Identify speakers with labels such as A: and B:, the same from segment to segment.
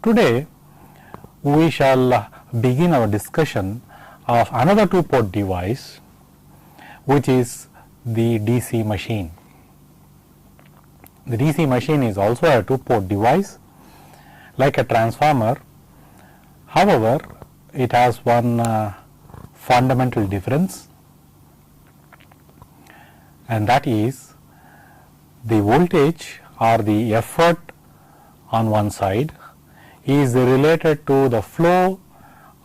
A: Today we shall begin our discussion of another two-port device, which is the DC machine. The DC machine is also a two-port device like a transformer. However, it has one fundamental difference, and that is the voltage or the effort on one side is related to the flow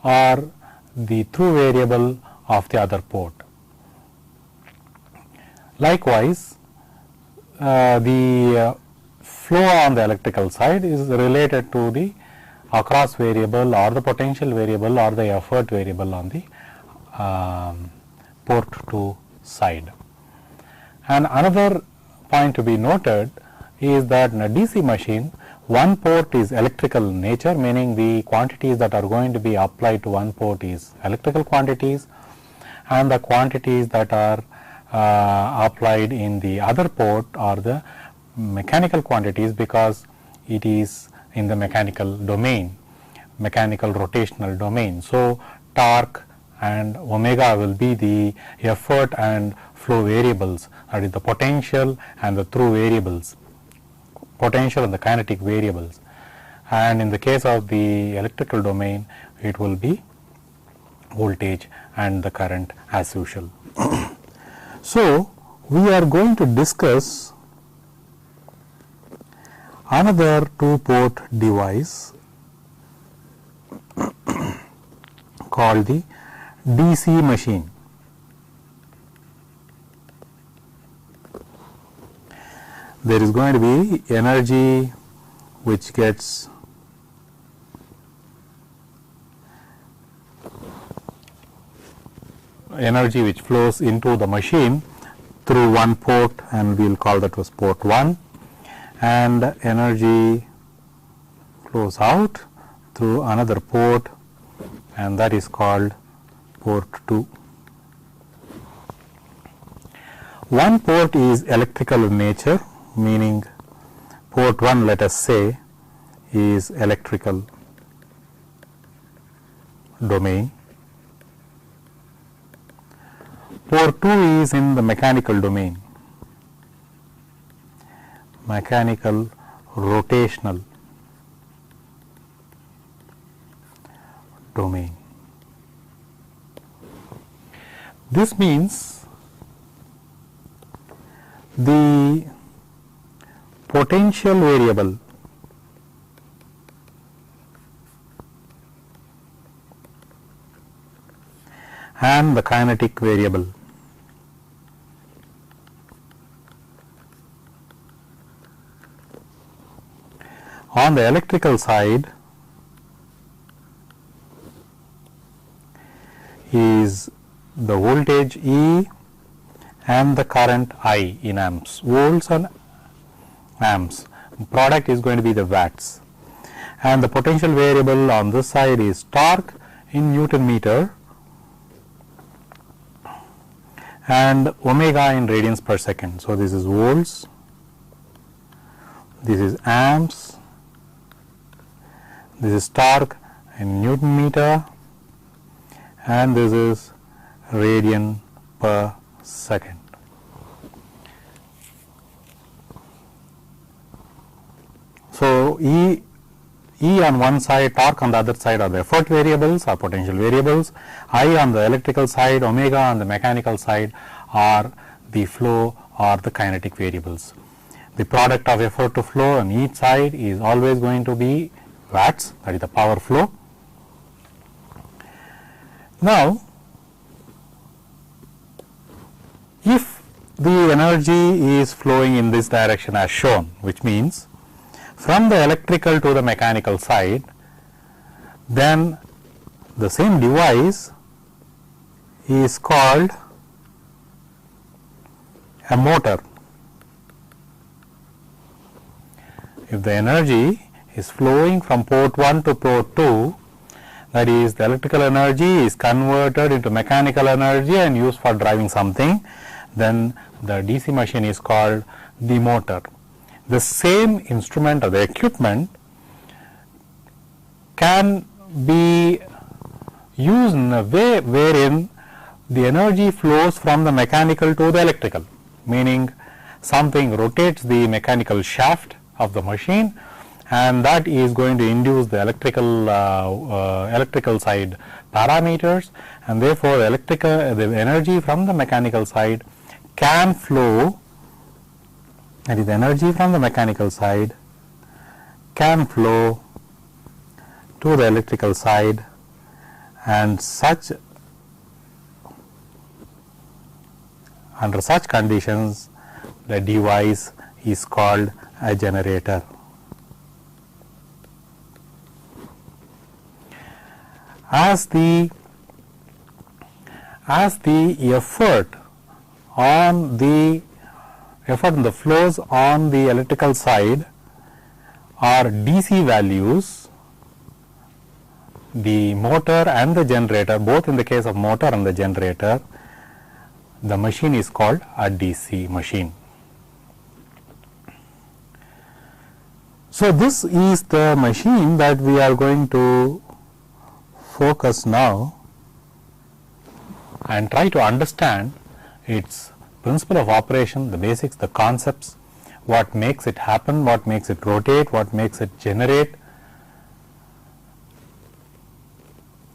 A: or the through variable of the other port. Likewise, the flow on the electrical side is related to the across variable or the potential variable or the effort variable on the port 2 side. And another point to be noted is that in a DC machine, one port is electrical in nature, meaning the quantities that are going to be applied to one port is electrical quantities, and the quantities that are applied in the other port are the mechanical quantities, because it is in the mechanical domain, mechanical rotational domain. So, torque and omega will be the effort and flow variables, that is the potential and the through variables, potential and the kinetic variables, and in the case of the electrical domain it will be voltage and the current as usual. So, we are going to discuss another two-port device called the DC machine. There is going to be energy which gets energy which flows into the machine through one port, and we will call that was port 1, and energy flows out through another port, and that is called port 2. One port is electrical in nature, meaning port 1, let us say, is electrical domain. Port 2 is in the mechanical domain, mechanical rotational domain. This means the potential variable and the kinetic variable on the electrical side is the voltage E and the current I in amps, volts and amps. Product is going to be the watts, and the potential variable on this side is torque in Newton meter and omega in radians per second. So, this is volts, this is amps, this is torque in Newton meter, and this is radian per second. So, E on one side, torque on the other side are the effort variables or potential variables, I on the electrical side, omega on the mechanical side are the flow or the kinetic variables. The product of effort to flow on each side is always going to be watts, that is the power flow. Now, if the energy is flowing in this direction as shown, which means from the electrical to the mechanical side, then the same device is called a motor. If the energy is flowing from port 1 to port 2, that is the electrical energy is converted into mechanical energy and used for driving something, then the DC machine is called the motor. The same instrument or the equipment can be used in a way wherein the energy flows from the mechanical to the electrical, meaning something rotates the mechanical shaft of the machine, and that is going to induce the electrical side parameters, and therefore the energy from the mechanical side can flow, that is, energy from the mechanical side can flow to the electrical side, and under such conditions the device is called a generator. As the effort in the flows on the electrical side are DC values, the motor and the generator, both in the case of motor and the generator, the machine is called a DC machine. So, this is the machine that we are going to focus now and try to understand its principle of operation, the basics, the concepts, what makes it happen, what makes it rotate, what makes it generate.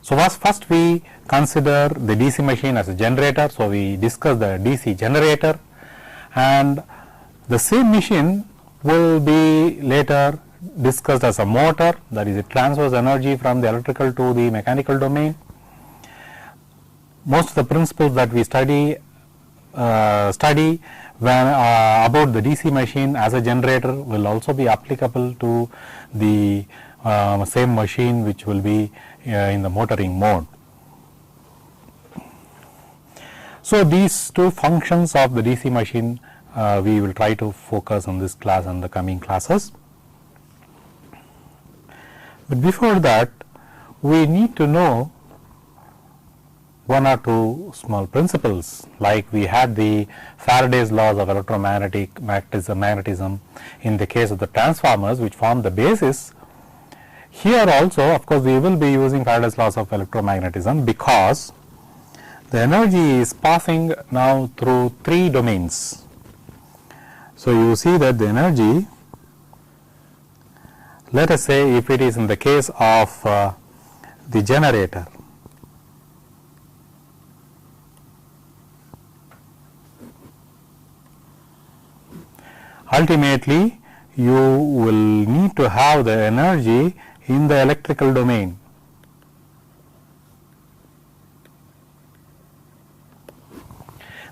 A: So, first we consider the DC machine as a generator. So, we discuss the DC generator, and the same machine will be later discussed as a motor, that is, it transfers energy from the electrical to the mechanical domain. Most of the principles that we study when about the DC machine as a generator will also be applicable to the same machine which will be in the motoring mode. So, these two functions of the DC machine we will try to focus on this class and the coming classes. But before that, we need to know one or two small principles, like we had the Faraday's laws of electromagnetic magnetism in the case of the transformers, which form the basis. Here also, of course, we will be using Faraday's laws of electromagnetism, because the energy is passing now through three domains. So, you see that the energy, let us say if it is in the case of the generator, ultimately you will need to have the energy in the electrical domain.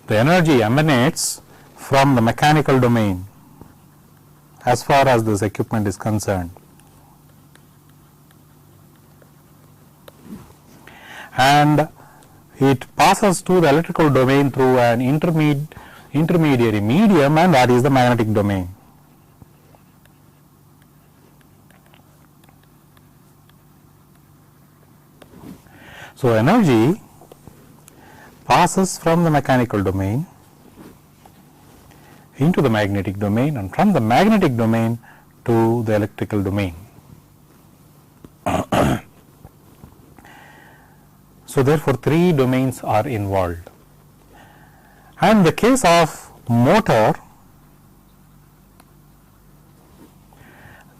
A: The energy emanates from the mechanical domain as far as this equipment is concerned, and it passes to the electrical domain through an intermediary medium, and that is the magnetic domain. So, energy passes from the mechanical domain into the magnetic domain, and from the magnetic domain to the electrical domain. So, therefore, three domains are involved. And in the case of motor,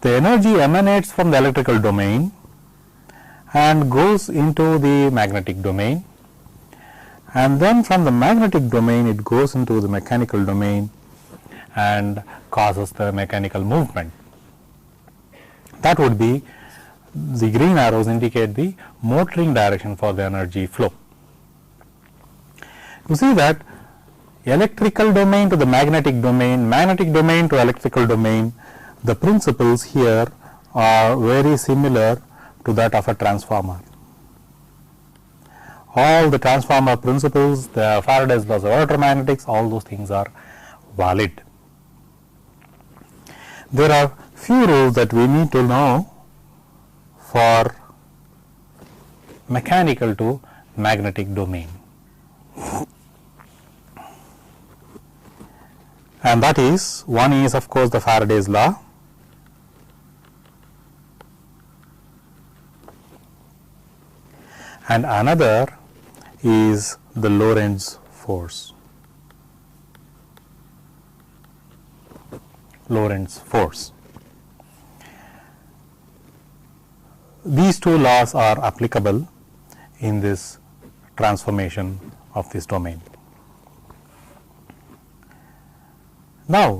A: the energy emanates from the electrical domain and goes into the magnetic domain, and then from the magnetic domain it goes into the mechanical domain and causes the mechanical movement. That would be, the green arrows indicate the motoring direction for the energy flow. You see that electrical domain to the magnetic domain to electrical domain, the principles here are very similar to that of a transformer. All the transformer principles, the Faraday's laws of electromagnetics, all those things are valid. There are few rules that we need to know for mechanical to magnetic domain, and that is, one is of course the Faraday's law. and another is the Lorentz force. Lorentz force. These two laws are applicable in this transformation of this domain. Now,